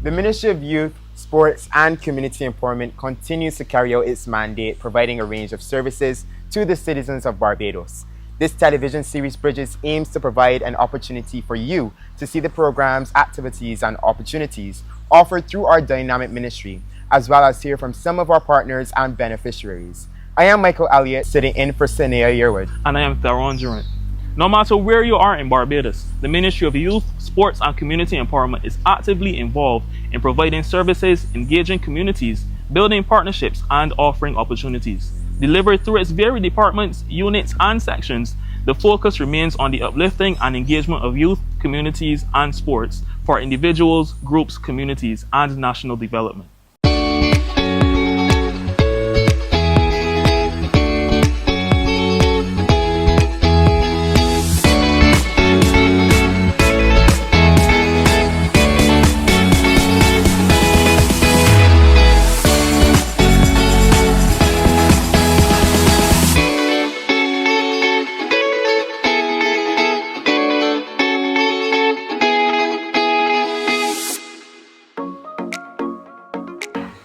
The Ministry of Youth, Sports and Community Empowerment continues to carry out its mandate, providing a range of services to the citizens of Barbados. This television series Bridges aims to provide an opportunity for you to see the programs, activities and opportunities offered through our dynamic ministry, as well as hear from some of our partners and beneficiaries. I am Michael Elliott, sitting in for Sinea Yearwood. And I am Theron Durant. No matter where you are in Barbados, the Ministry of Youth, Sports and Community Empowerment is actively involved in providing services, engaging communities, building partnerships and offering opportunities. Delivered through its varied departments, units and sections, the focus remains on the uplifting and engagement of youth, communities and sports for individuals, groups, communities and national development.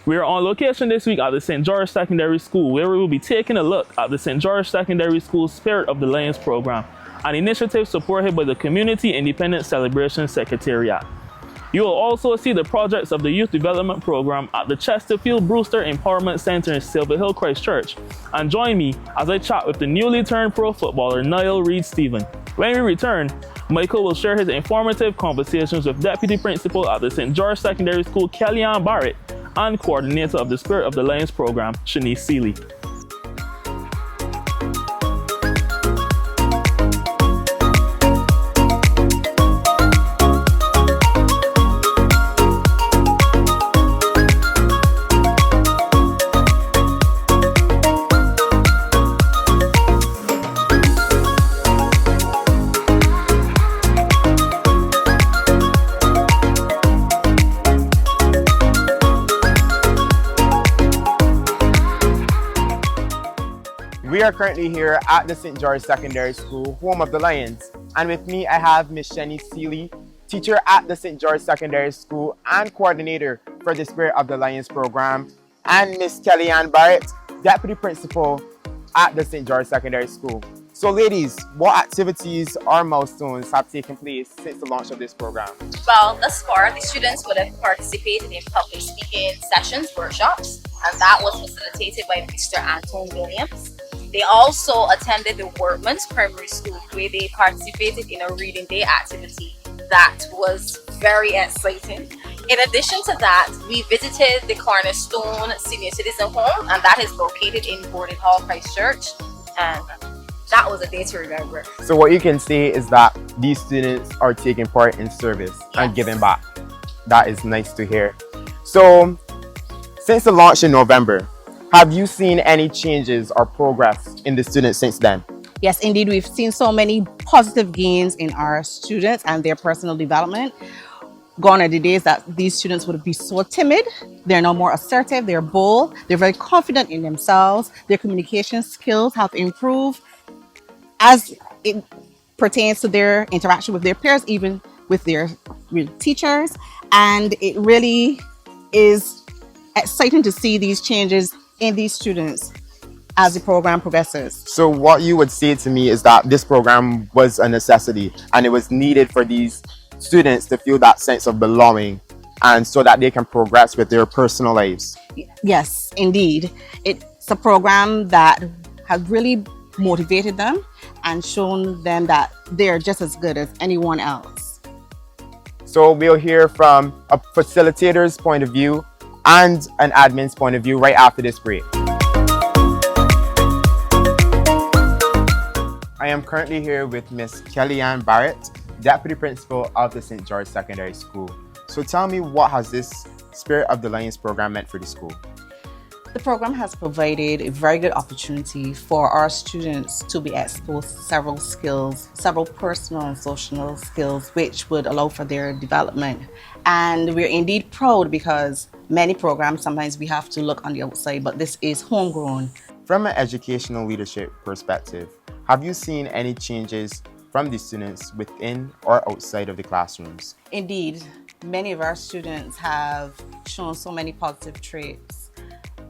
We are on location this week at the St. George Secondary School, where we will be taking a look at the St. George Secondary School's Spirit of the Lions program, an initiative supported by the Community Independent Celebration Secretariat. You will also see the projects of the Youth Development Program at the Chesterfield Brewster Empowerment Center in Silver Hill, Christchurch, and join me as I chat with the newly turned pro footballer Niall Reid-Stephen. When we return, Michael will share his informative conversations with Deputy Principal at the St. George Secondary School, Kellyanne Barrett, and coordinator of the Spirit of the Lions program, Shanice Seeley. We are currently here at the St. George Secondary School, home of the Lions. And with me, I have Miss Shanice Seeley, teacher at the St. George Secondary School and coordinator for the Spirit of the Lions program, and Miss Kellyanne Barrett, deputy principal at the St. George Secondary School. So ladies, what activities or milestones have taken place since the launch of this program? Well, thus far, the students would have participated in public speaking sessions, workshops, and that was facilitated by Mr. Anton Williams. They also attended the Workman's Primary School, where they participated in a reading day activity that was very exciting. In addition to that, we visited the Cornerstone Senior Citizen Home, and that is located in Borden Hall, Christchurch, and that was a day to remember. So what you can say is that these students are taking part in service and giving back. That is nice to hear. So since the launch in November, have you seen any changes or progress in the students since then? Yes, indeed. We've seen so many positive gains in our students and their personal development. Gone are the days that these students would be so timid. They're now more assertive, they're bold, they're very confident in themselves. Their communication skills have improved as it pertains to their interaction with their peers, even with their teachers. And it really is exciting to see these changes in these students as the program progresses. So what you would say to me is that this program was a necessity and it was needed for these students to feel that sense of belonging and so that they can progress with their personal lives. Yes, indeed. It's a program that has really motivated them and shown them that they're just as good as anyone else. So we'll hear from a facilitator's point of view and an admin's point of view right after this break. I am currently here with Miss Kellyanne Barrett, Deputy Principal of the St. George Secondary School. So tell me, what has this Spirit of the Lions program meant for the school? The program has provided a very good opportunity for our students to be exposed to several skills, several personal and social skills, which would allow for their development. And we're indeed proud because many programs, sometimes we have to look on the outside, but this is homegrown. From an educational leadership perspective, have you seen any changes from the students within or outside of the classrooms? Indeed, many of our students have shown so many positive traits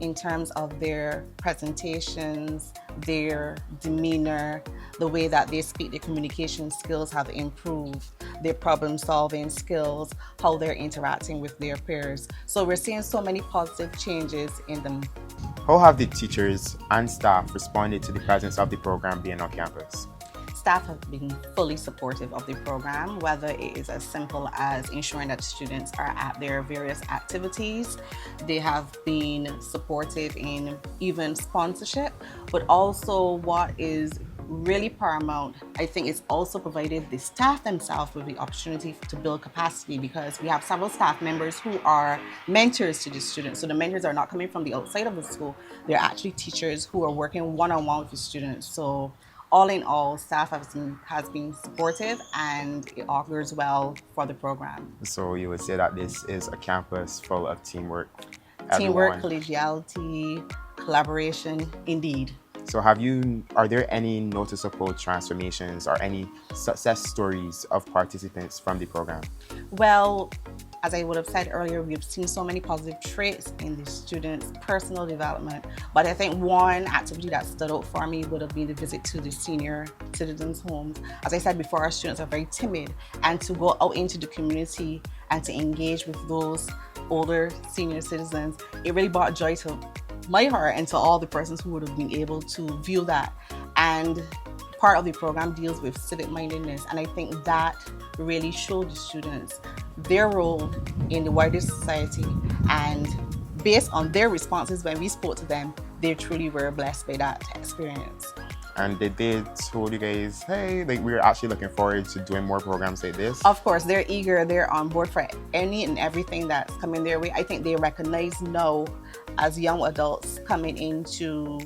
in terms of their presentations, their demeanor, the way that they speak, their communication skills have improved, their problem solving skills, how they're interacting with their peers. So we're seeing so many positive changes in them. How have the teachers and staff responded to the presence of the program being on campus? Staff have been fully supportive of the program, whether it is as simple as ensuring that students are at their various activities. They have been supportive in even sponsorship, but also what is really paramount, I think, is also provided the staff themselves with the opportunity to build capacity, because we have several staff members who are mentors to the students. So the mentors are not coming from the outside of the school, they're actually teachers who are working one-on-one with the students. So all in all, staff has been supportive, and it augurs well for the program. So you would say that this is a campus full of teamwork? Teamwork, collegiality, collaboration, indeed. So are there any noticeable transformations or any success stories of participants from the program? Well, as I would have said earlier, we've seen so many positive traits in the students' personal development. But I think one activity that stood out for me would have been the visit to the senior citizens' homes. As I said before, our students are very timid, and to go out into the community and to engage with those older senior citizens, it really brought joy to my heart and to all the persons who would have been able to view that. And part of the program deals with civic mindedness, and I think that really showed the students their role in the wider society, and based on their responses when we spoke to them, they truly were blessed by that experience. And did they told you guys, hey, like, we're actually looking forward to doing more programs like this? Of course, they're eager, they're on board for any and everything that's coming their way. I think they recognize now, as young adults coming into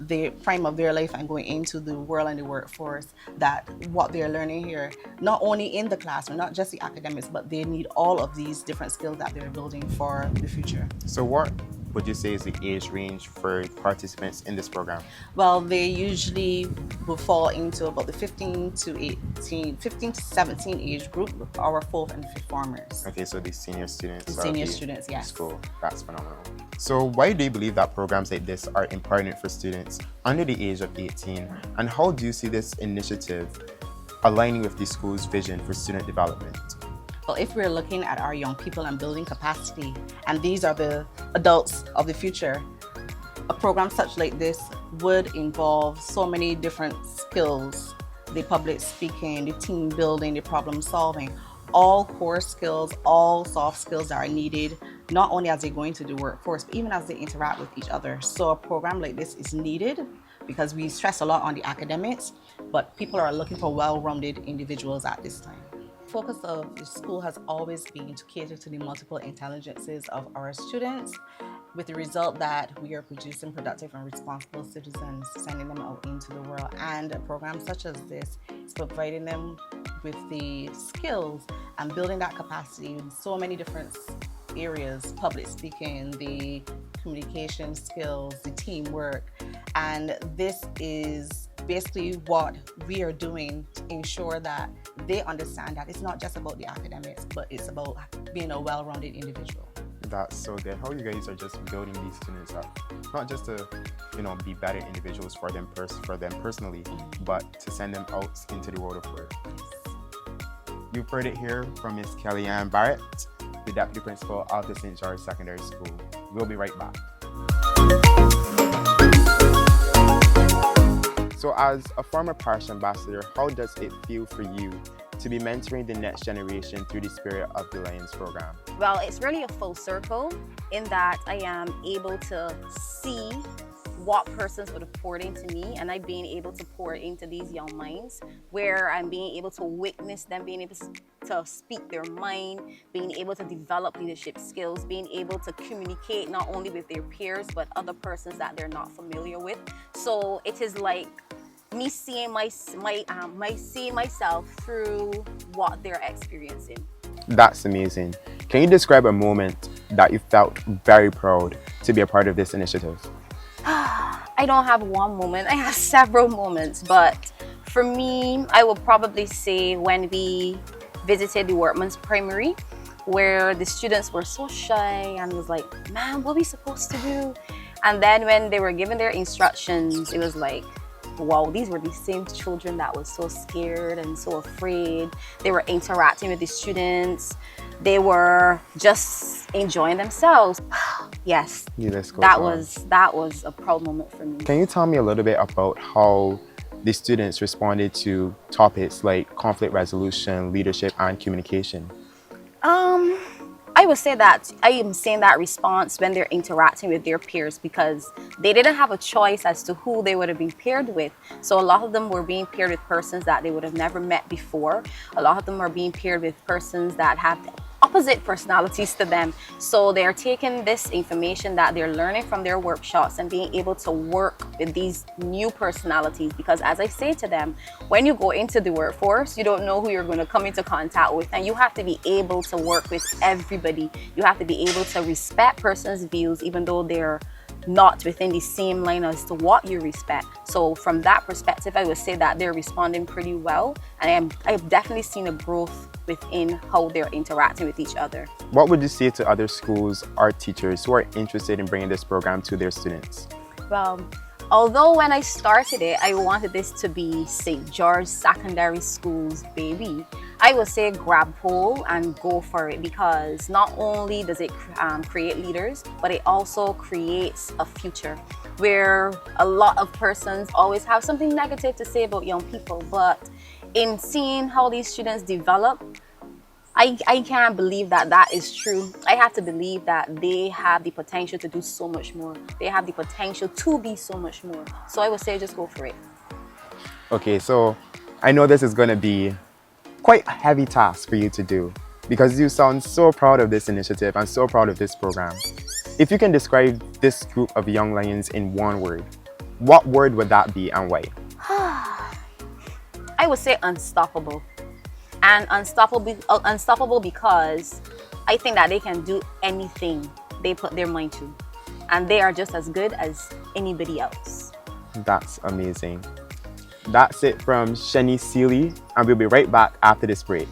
the prime of their life and going into the world and the workforce, that what they're learning here, not only in the classroom, not just the academics, but they need all of these different skills that they're building for the future. So what would you say is the age range for participants in this program? Well, they usually will fall into about the 15 to 17 age group with our fourth and fifth formers. Okay, so the senior students. The senior students, yes. School. That's phenomenal. So why do you believe that programs like this are important for students under the age of 18? And how do you see this initiative aligning with the school's vision for student development? Well, if we're looking at our young people and building capacity, and these are the adults of the future, a program such like this would involve so many different skills: the public speaking, the team building, the problem solving, all core skills, all soft skills that are needed, not only as they go into the workforce, but even as they interact with each other. So a program like this is needed because we stress a lot on the academics, but people are looking for well-rounded individuals at this time. The focus of the school has always been to cater to the multiple intelligences of our students, with the result that we are producing productive and responsible citizens, sending them out into the world. And a program such as this is providing them with the skills and building that capacity in so many different areas: public speaking, the communication skills, the teamwork. And this is basically what we are doing to ensure that they understand that it's not just about the academics, but it's about being a well-rounded individual. That's so good. How you guys are just building these students up, not just to, be better individuals for them personally, but to send them out into the world of work. You've heard it here from Ms. Kellyanne Barrett, the Deputy Principal of the St. George Secondary School. We'll be right back. So as a former parish ambassador, how does it feel for you to be mentoring the next generation through the Spirit of the Lions program? Well, it's really a full circle in that I am able to see what persons would have poured into me, and I'm being able to pour into these young minds, where I'm being able to witness them being able to speak their mind, being able to develop leadership skills, being able to communicate not only with their peers but other persons that they're not familiar with. So it is like me seeing seeing myself through what they're experiencing. That's amazing. Can you describe a moment that you felt very proud to be a part of this initiative? I don't have one moment. I have several moments, but For me, I would probably say when we visited the Workman's Primary, where the students were so shy and was like, man, what are we supposed to do? And then when they were given their instructions, it was like, wow, these were the same children that was so scared and so afraid. They were interacting with the students. They were just enjoying themselves. Yes, that was a proud moment for me. Can you tell me a little bit about how the students responded to topics like conflict resolution, leadership, and communication? I would say that I am seeing that response when they're interacting with their peers, because they didn't have a choice as to who they would have been paired with. So a lot of them were being paired with persons that they would have never met before. A lot of them are being paired with persons that have opposite personalities to them. So they're taking this information that they're learning from their workshops and being able to work with these new personalities, because as I say to them, when you go into the workforce, you don't know who you're going to come into contact with, and you have to be able to work with everybody. You have to be able to respect persons' views even though they're not within the same line as to what you respect. So from that perspective, I would say that they're responding pretty well, and I've definitely seen a growth within how they're interacting with each other. What would you say to other schools or teachers who are interested in bringing this program to their students? Well, although when I started it, I wanted this to be St. George Secondary School's baby, I would say grab hold and go for it, because not only does it create leaders, but it also creates a future where a lot of persons always have something negative to say about young people. But in seeing how these students develop, I can't believe that that is true. I have to believe that they have the potential to do so much more. They have the potential to be so much more. So I would say just go for it. Okay, so I know this is going to be quite a heavy task for you to do, because you sound so proud of this initiative and so proud of this program. If you can describe this group of young lions in one word, what word would that be and why? I would say unstoppable. And unstoppable because I think that they can do anything they put their mind to, and they are just as good as anybody else. That's amazing. That's it from Shani Seeley, and we'll be right back after this break.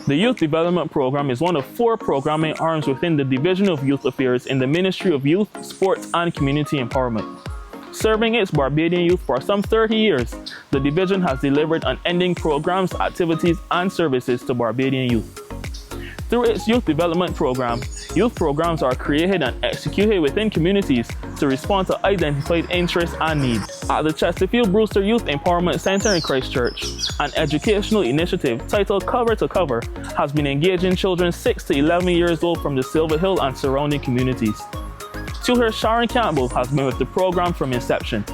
The Youth Development Program is one of 4 programming arms within the Division of Youth Affairs in the Ministry of Youth, Sports and Community Empowerment. Serving its Barbadian youth for some 30 years, the division has delivered unending programs, activities, and services to Barbadian youth. Through its Youth Development Program, youth programs are created and executed within communities to respond to identified interests and needs. At the Chesterfield Brewster Youth Empowerment Center in Christchurch, an educational initiative titled Cover to Cover has been engaging children 6 to 11 years old from the Silver Hill and surrounding communities. Tutor Sharon Campbell has been with the program from inception.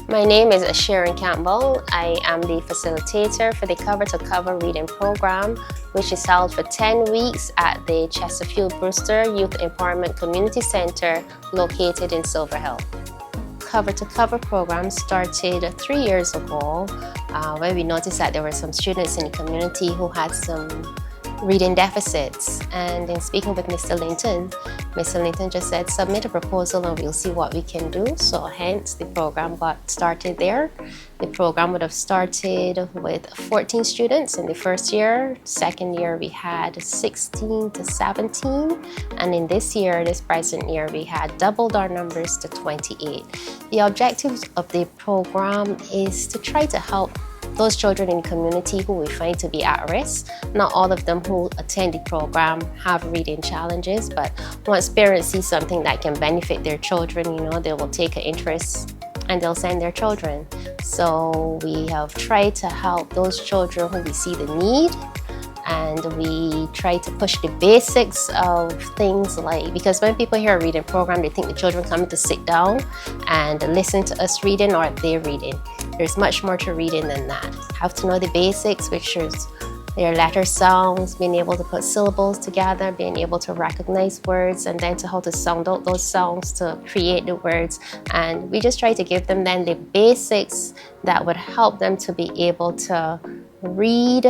My name is Sharon Campbell. I am the facilitator for the Cover to Cover reading program, which is held for 10 weeks at the Chesterfield Brewster Youth Empowerment Community Center located in Silver Hill. Cover to Cover program started 3 years ago when we noticed that there were some students in the community who had some reading deficits, and in speaking with Mr. Linton just said submit a proposal and we'll see what we can do. So hence the program got started there. The program would have started with 14 students in the first year. Second year we had 16 to 17, and in this present year, we had doubled our numbers to 28. The objective of the program is to try to help those children in the community who we find to be at risk. Not all of them who attend the program have reading challenges, but once parents see something that can benefit their children, they will take an interest and they'll send their children. So we have tried to help those children who we see the need, and we try to push the basics of things because when people hear a reading program, they think the children come to sit down and listen to us reading or they're reading. There's much more to reading than that. You have to know the basics, which is their letter sounds, being able to put syllables together, being able to recognize words, and then to how to sound out those sounds to create the words. And we just try to give them then the basics that would help them to be able to read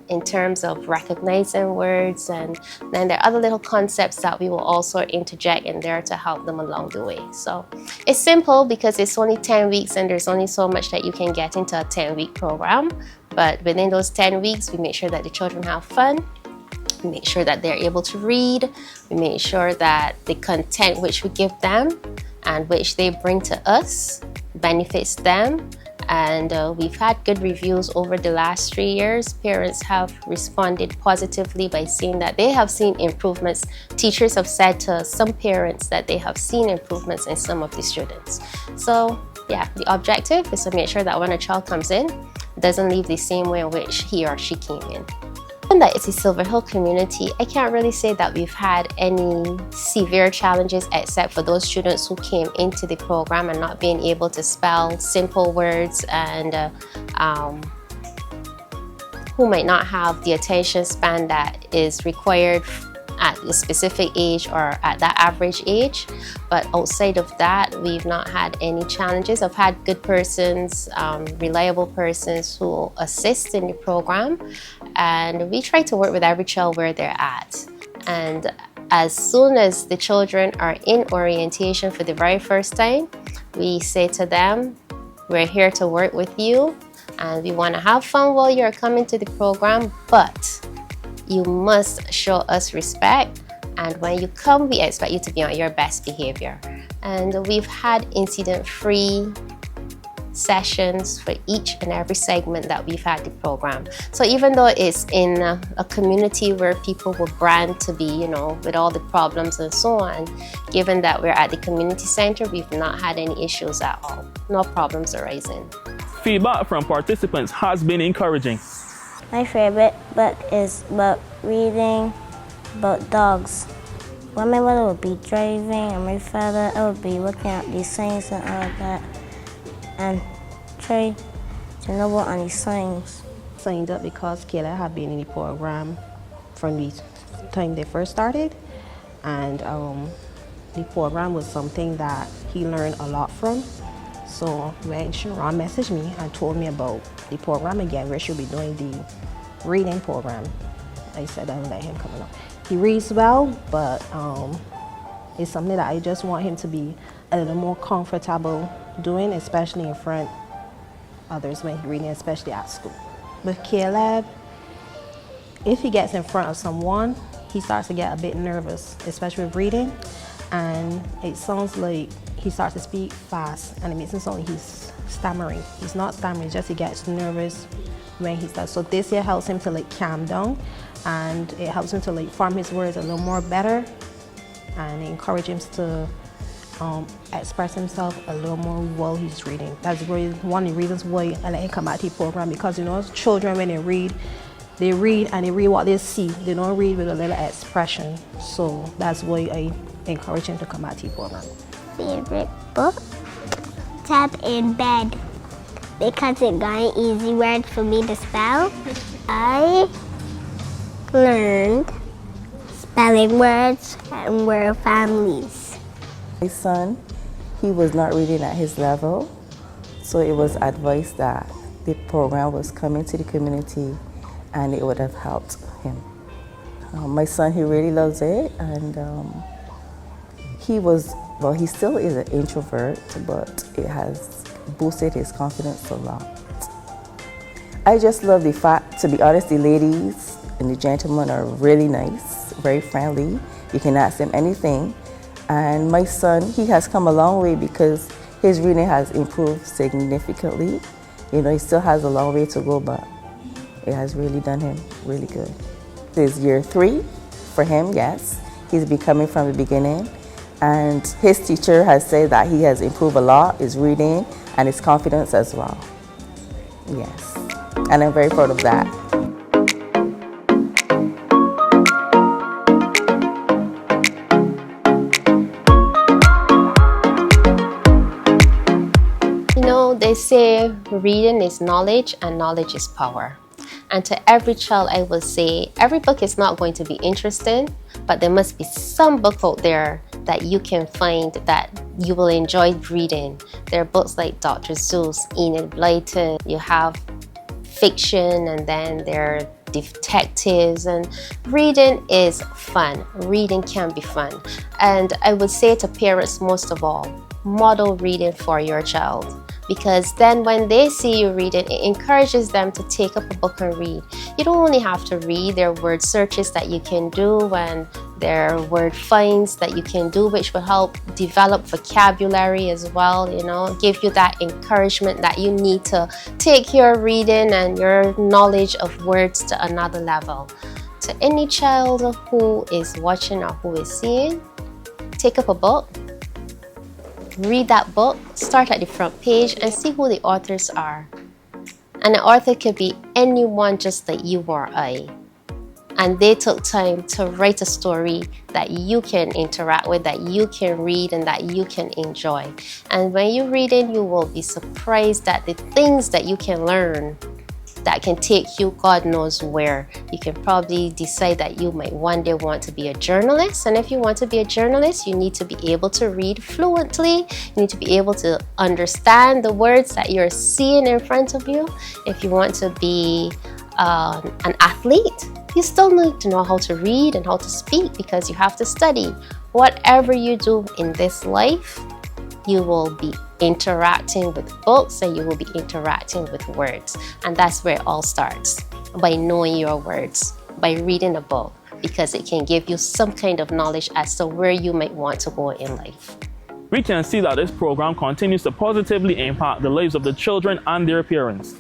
in terms of recognizing words, and then there are other little concepts that we will also interject in there to help them along the way. So it's simple because it's only 10 weeks and there's only so much that you can get into a 10-week program. But within those 10 weeks, we make sure that the children have fun. We make sure that they're able to read. We make sure that the content which we give them and which they bring to us benefits them. And we've had good reviews over the last 3 years. Parents have responded positively by saying that they have seen improvements. Teachers have said to some parents that they have seen improvements in some of the students. So yeah, the objective is to make sure that when a child comes in, doesn't leave the same way in which he or she came in. And that it's a Silver Hill community, I can't really say that we've had any severe challenges except for those students who came into the program and not being able to spell simple words, and who might not have the attention span that is required at a specific age or at that average age. But outside of that, we've not had any challenges. I've had good persons, reliable persons who assist in the program, and we try to work with every child where they're at. And as soon as the children are in orientation for the very first time, we say to them, we're here to work with you and we want to have fun while you're coming to the program, but you must show us respect, and when you come, we expect you to be on your best behavior. And we've had incident-free sessions for each and every segment that we've had the program. So even though it's in a community where people were brand to be, you know, with all the problems and so on, given that we're at the community center, we've not had any issues at all. No problems arising. Feedback from participants has been encouraging. My favorite book is about reading about dogs. When my mother would be driving and my father, I would be looking at these signs and all of that and try to know what are these signs. Signed up because Kayla had been in the program from the time they first started, and the program was something that he learned a lot from. So when Sharon messaged me and told me about the program again, where she'll be doing the reading program, I said I would let him come along. He reads well, but it's something that I just want him to be a little more comfortable doing, especially in front of others when he's reading, especially at school. With Caleb, if he gets in front of someone, he starts to get a bit nervous, especially with reading, and it sounds like he starts to speak fast, and it makes it sound like he's stammering. He's not stammering, just he gets nervous when he starts. So this here helps him to like calm down, and it helps him to like form his words a little more better, and it encourages him to express himself a little more while he's reading. That's really one of the reasons why I let him come at the program, because you know, children when they read and they read what they see. They don't read with a little expression. So that's why I encourage him to come at the program. Favorite book? Tap in Bed, because it got easy words for me to spell. I learned spelling words and word families. My son, he was not reading at his level, so it was advised that the program was coming to the community and it would have helped him. My son, he really loves it, and he still is an introvert, but it has boosted his confidence a lot. I just love the fact, to be honest, the ladies and the gentlemen are really nice, very friendly. You can ask them anything. And my son, he has come a long way because his reading has improved significantly. You know, he still has a long way to go, but it has really done him really good. This is year 3 for him, yes. He's been coming from the beginning. And his teacher has said that he has improved a lot, his reading and his confidence as well. Yes, and I'm very proud of that. You know, they say reading is knowledge and knowledge is power. And to every child, I will say, every book is not going to be interesting, but there must be some book out there that you can find that you will enjoy reading. There are books like Dr. Seuss, Enid Blyton. You have fiction, and then there are detectives, and reading is fun. Reading can be fun. And I would say to parents, most of all, model reading for your child. Because then when they see you reading, it encourages them to take up a book and read. You don't only have to read. There are word searches that you can do, and there are word finds that you can do, which will help develop vocabulary as well, give you that encouragement that you need to take your reading and your knowledge of words to another level. To any child who is watching or who is seeing, take up a book. Read that book, start at the front page and see who the authors are. And the author could be anyone just like you or I. And they took time to write a story that you can interact with, that you can read and that you can enjoy. And when you read it, you will be surprised at the things that you can learn that can take you God knows where. You can probably decide that you might one day want to be a journalist. And if you want to be a journalist, you need to be able to read fluently. You need to be able to understand the words that you're seeing in front of you. If you want to be an athlete, you still need to know how to read and how to speak, because you have to study. Whatever you do in this life, you will be interacting with books and you will be interacting with words. And that's where it all starts, by knowing your words, by reading a book, because it can give you some kind of knowledge as to where you might want to go in life. We can see that this program continues to positively impact the lives of the children and their parents.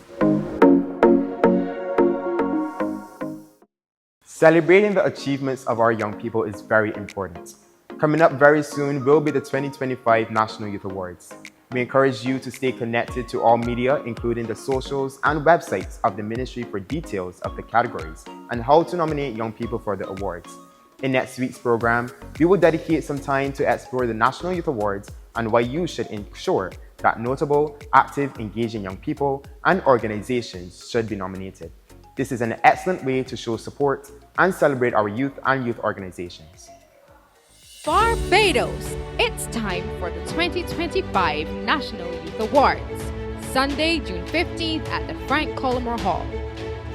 Celebrating the achievements of our young people is very important. Coming up very soon will be the 2025 National Youth Awards. We encourage you to stay connected to all media, including the socials and websites of the ministry, for details of the categories and how to nominate young people for the awards. In next week's program, we will dedicate some time to explore the National Youth Awards and why you should ensure that notable, active, engaging young people and organizations should be nominated. This is an excellent way to show support and celebrate our youth and youth organizations. Barbados, it's time for the 2025 National Youth Awards, Sunday, June 15th at the Frank Collymore Hall.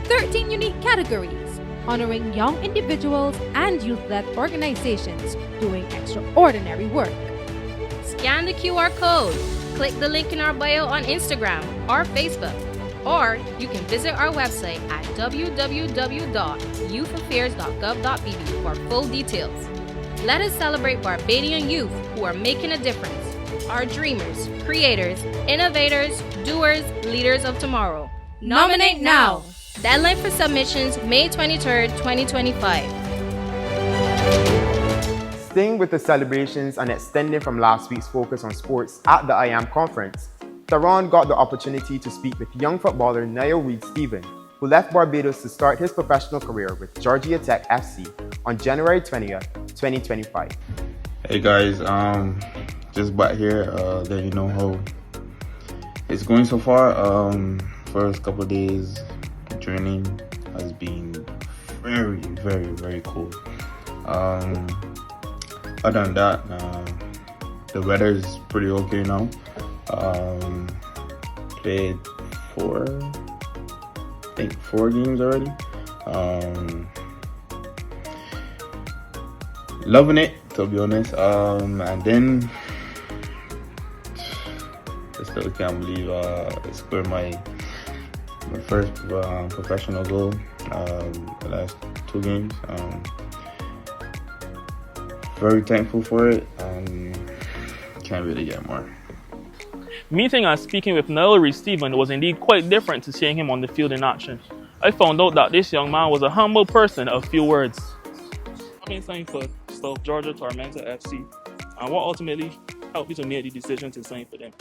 13 unique categories honoring young individuals and youth-led organizations doing extraordinary work. Scan the QR code, click the link in our bio on Instagram or Facebook, or you can visit our website at www.youthAffairs.gov.bb for full details. Let us celebrate Barbadian youth who are making a difference. Our dreamers, creators, innovators, doers, leaders of tomorrow. Nominate now! Deadline for submissions, May 23rd, 2025. Staying with the celebrations and extending from last week's focus on sports at the I Am conference, Theron got the opportunity to speak with young footballer Niall Reid-Stephen, who left Barbados to start his professional career with Georgia Tech FC on January 20th, 2025. Hey guys, just back here, letting you know how it's going so far. First couple of days training has been very, very, very cool. Other than that, the weather is pretty okay now. Played 4 games already. Loving it, to be honest. And then I still can't believe I scored my first professional goal the last 2 games. Very thankful for it. Can't really get more. Meeting and speaking with Niall Reid-Stephen was indeed quite different to seeing him on the field in action. I found out that this young man was a humble person of few words. I've been signing for South Georgia Tormentor FC, and what ultimately helped you to make the decision to sign for them?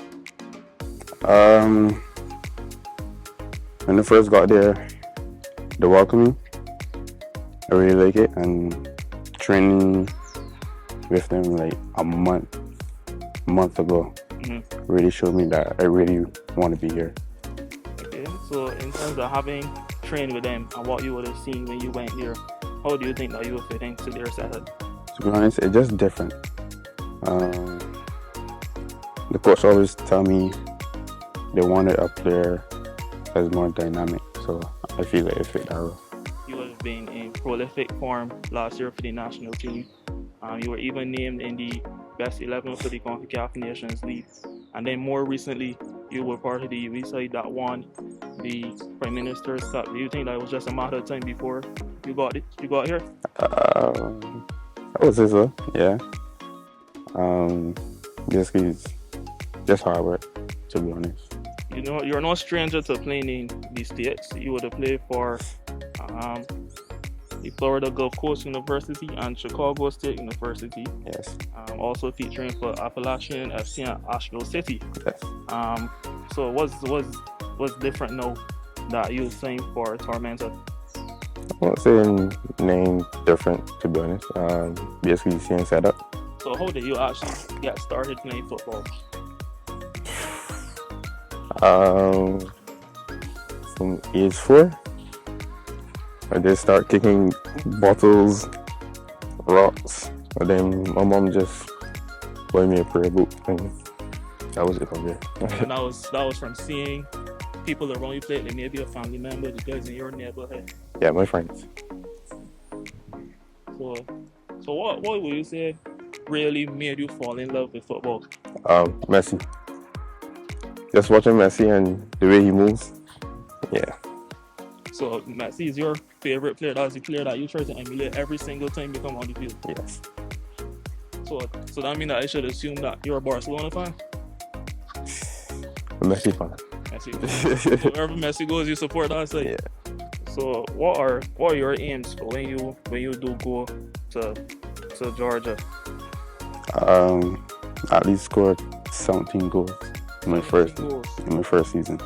When I first got there, they welcomed me. I really like it, and training with them like a month ago really showed me that I really want to be here. Okay, so in terms of having trained with them and what you would have seen when you went here, how do you think that you would fit into their setup? To be honest, it's just different. The coach always tell me they wanted a player that's more dynamic, so I feel like it fit that role. You have been in prolific form last year for the national team. You were even named in the best 11 for the CONCACAF Nations League. And then more recently, you were part of the UV side that won the Prime Minister's Cup. Do you think that it was just a matter of time before you got it? You got here? I would say so, yeah. Basically, it's just hard work, to be honest. You know, you're no stranger to playing in the States. You would have played for the Florida Gulf Coast University and Chicago State University. Yes. Also featuring for Appalachian FC and Asheville City. Yes. So what's different now that you signed for Tormentor? I won't say name different, to be honest. Basically, same setup. So how did you actually get started playing football? From age 4, I did start kicking bottles, rocks, and then my mom just bought me a prayer book, and that was it from there. And that was from seeing people around you play, like maybe a family member, the guys in your neighborhood. Yeah, my friends. So what would you say really made you fall in love with football? Messi. Just watching Messi and the way he moves, yeah. So Messi is your favorite player. That's the player that you try to emulate every single time you come on the field. Yes. So that means that I should assume that you're a Barcelona fan? A Messi fan. Messi. So wherever Messi goes, you support that side. Yeah. So what are your aims for when you do go to Georgia? At least scored 17 goals in my first season.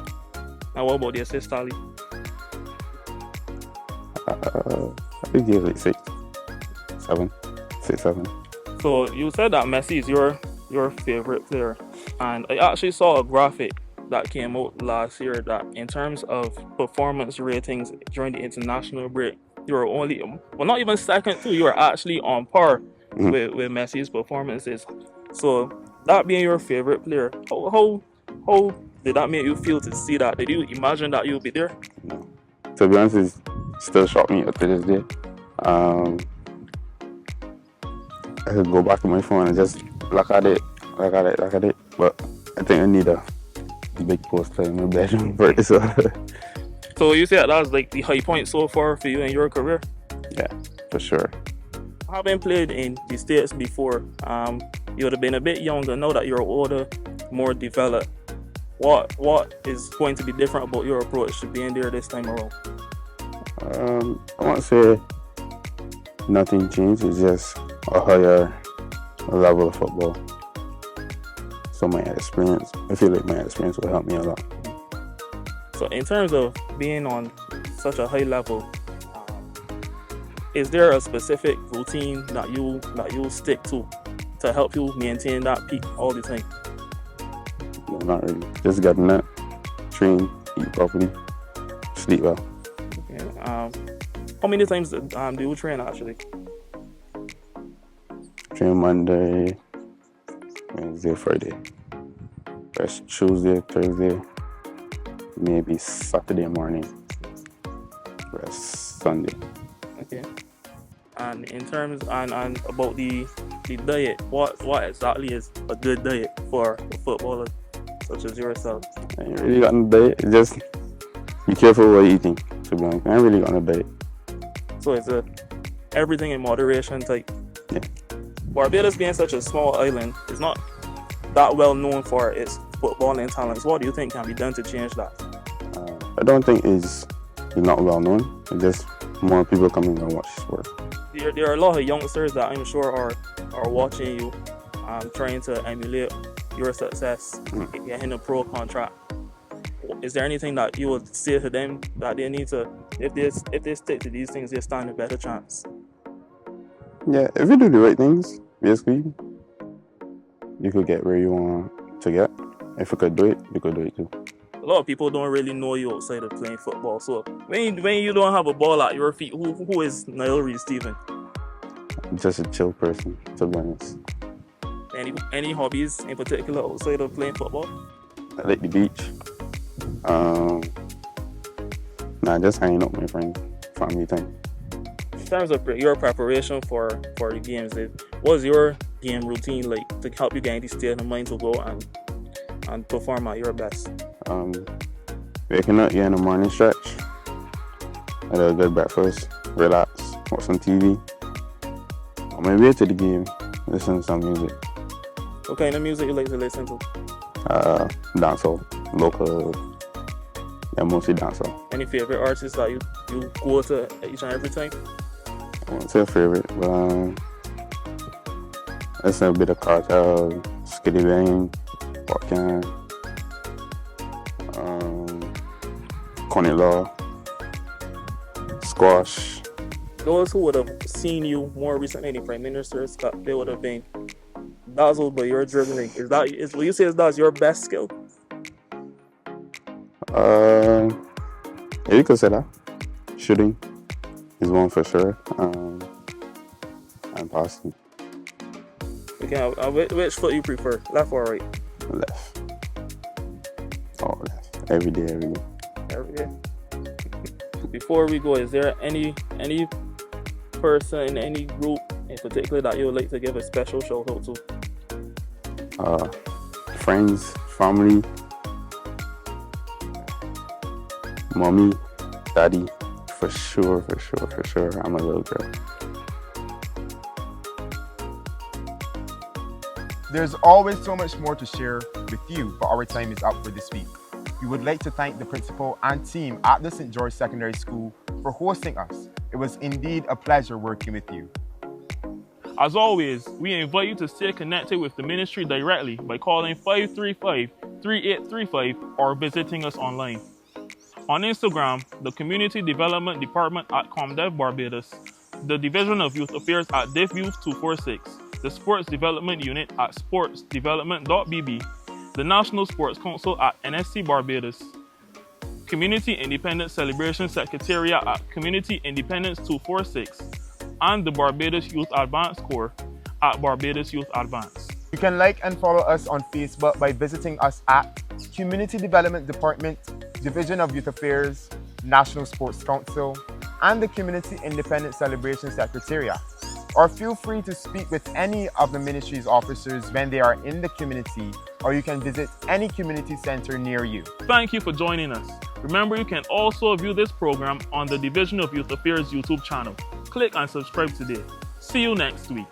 And what about the assist tally? I think he has like 6, 7. So you said that Messi is your favorite player, and I actually saw a graphic that came out last year that in terms of performance ratings during the international break, you were only, well, not even second to, you were actually on par with Messi's performances. So that being your favorite player, how did that make you feel to see that? Did you imagine that you'd be there? No. To be honest, it still shocked me up to this day. I could go back to my phone and just look at it. But I think I need a big poster in my bedroom for it. So you said that was like the high point so far for you in your career? Yeah, for sure. Having played in the States before, you would have been a bit younger. Now that you're older, more developed, what is going to be different about your approach to being there this time around? I won't say nothing changed. It's just a higher level of football. So I feel like my experience will help me a lot. So in terms of being on such a high level, is there a specific routine that you stick to help you maintain that peak all the time? No, not really. Just get a nap, train, eat properly, sleep well. Okay. How many times do you train actually? Train Monday, Wednesday, Friday. Rest Tuesday, Thursday, maybe Saturday morning. Rest Sunday. Okay. And in terms and about the diet, what exactly is a good diet for a footballer such as yourself? I ain't really got no diet. It's just be careful what you're eating, to be honest. I ain't really got no diet. So it's everything in moderation type. Yeah. Barbados being such a small island, it's not that well known for its footballing talents. What do you think can be done to change that? I don't think it's not well known. It's just more people coming and watch sport. There are a lot of youngsters that I'm sure are watching you, trying to emulate your success, getting a pro contract. Is there anything that you would say to them that they need to, if they stick to these things, they stand a better chance? Yeah, if you do the right things, basically, you could get where you want to get. If you could do it, you could do it too. a lot of people don't really know you outside of playing football. So when you don't have a ball at your feet, who is Niall Reed Stephen? Just a chill person, to be honest. Any hobbies in particular outside of playing football? I like the beach. Just hanging out with my friends, family time. In terms of your preparation for the games, what's your game routine like to help you get in the state of mind to go and perform at your best? Waking up, getting a morning stretch, I do a good breakfast, relax, watch some TV. On my way to the game, listen to some music. What kind of music you like to listen to? Dancehall, local, yeah, mostly dancehall. Any favorite artists that you go to each and every time? I won't say a favorite, but listen a bit of Cartel, Skitty Bang, Walking, Connie Law, Squash. Those who would have seen you more recently in the Prime Minister's Cup, they would have been dazzled by your dribbling. Will you say that's your best skill? Yeah, you could say that. Shooting is one for sure. And passing. Okay, which foot you prefer, left or right? Left. Oh, left. Every day. Every day. Before we go, is there any person, any group in particular that you would like to give a special shout out to? Friends, family, mommy, daddy, for sure. I'm a little girl. There's always so much more to share with you, but our time is up for this week. We would like to thank the principal and team at the St. George Secondary School for hosting us. It was indeed a pleasure working with you. As always, we invite you to stay connected with the ministry directly by calling 535-3835 or visiting us online. On Instagram, the Community Development Department at ComDev Barbados, the Division of Youth Affairs at DivYouth246, the Sports Development Unit at sportsdevelopment.bb, the National Sports Council at NSC Barbados, Community Independence Celebration Secretariat at Community Independence 246, and the Barbados Youth Advance Corps at Barbados Youth Advance. You can like and follow us on Facebook by visiting us at Community Development Department, Division of Youth Affairs, National Sports Council, and the Community Independence Celebration Secretariat. Or feel free to speak with any of the ministry's officers when they are in the community, or you can visit any community center near you. Thank you for joining us. Remember, you can also view this program on the Division of Youth Affairs YouTube channel. Click and subscribe today. See you next week.